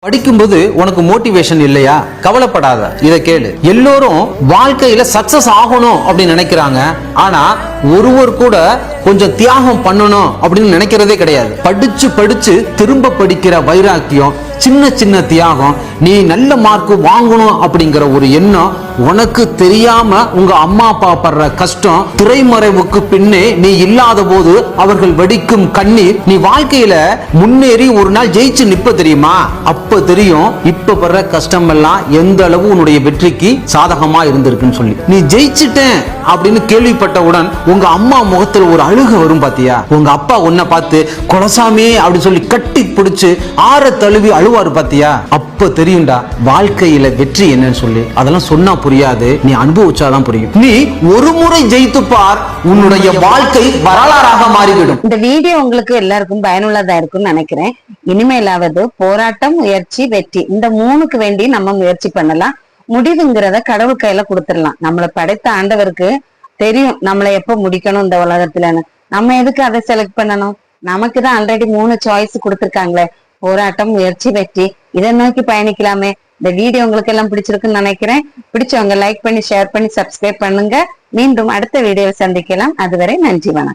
படிக்கும்போது உனக்கு மோட்டிவேஷன் இல்லையா? கவலைப்படாத, இத கேளு. எல்லோரும் வாழ்க்கையில சக்சஸ் ஆகணும் அப்படின்னு நினைக்கிறாங்க. ஆனா ஒருவர் கூட கொஞ்சம் தியாகம் பண்ணணும் அப்படின்னு நினைக்கிறதே கிடையாது. படிச்சு படிச்சு திரும்ப படிக்கிற வைராக்கியம், சின்ன சின்ன தியாகம், நீ நல்ல மார்க் வாங்கணும் அப்படிங்கிற ஒரு எண்ணம், உனக்கு தெரியாம உங்க அம்மா அப்பா படுற கஷ்டம், திரைமறைவுக்கு பின்னே நீ இல்லாத போது அவர்கள் வடிக்கும் கண்ணீர், நீ வாழ்க்கையில முன்னேறி ஒரு நாள் ஜெயிச்சு நிப்ப தெரியுமா? அப்ப தெரியும் இப்ப படுற கஷ்டம் எல்லாம் எந்த அளவு உன்னுடைய வெற்றிக்கு சாதகமா இருந்திருக்குன்னு சொல்லி. நீ ஜெயிச்சிட்டேன் அப்படின்னு கேள்விப்பட்டவுடன் உங்க அம்மா முகத்துல ஒரு அழுக வரும் பாத்தியா? உங்க அப்பா உன்னை பார்த்து கொலசாமி அப்படின்னு சொல்லி கட்டி பிடிச்சு ஆற தழுவி அழுவாரு பாத்தியா? அப்ப தெரியும்டா வாழ்க்கையில வெற்றி என்னன்னு சொல்லி. அதெல்லாம் சொன்னா புரியாது, நீ அனுபவிச்சாதான் புரியும். நீ ஒரு முறை ஜெயித்து பார், உன்னுடைய வாழ்க்கை வரலாறாக மாறிவிடும். இந்த வீடியோ உங்களுக்கு எல்லாருக்கும் பயனுள்ளதா இருக்கும்னு நினைக்கிறேன். இனிமேலாவது போராட்டம், முயற்சி, வெற்றி, இந்த மூணுக்கு வேண்டி நம்ம முயற்சி பண்ணலாம். முடிவுங்கிறத கடவுள் கையில கொடுத்துடலாம். நம்மளை படைத்த ஆண்டவருக்கு தெரியும் நம்மளை எப்ப முடிக்கணும் இந்த உலகத்துலன்னு. நம்ம எதுக்கு அதை செலக்ட் பண்ணணும்? நமக்குதான் ஆல்ரெடி 3 சாய்ஸ் கொடுத்துருக்காங்களே, போராட்டம், முயற்சி, வெற்றி. இதை நோக்கி பயணிக்கலாமே. இந்த வீடியோ உங்களுக்கு எல்லாம் பிடிச்சிருக்குன்னு நினைக்கிறேன். பிடிச்சவங்க லைக் பண்ணி, ஷேர் பண்ணி, சப்ஸ்கிரைப் பண்ணுங்க. மீண்டும் அடுத்த வீடியோவை சந்திக்கலாம். அதுவரை நன்றி, வணக்கம்.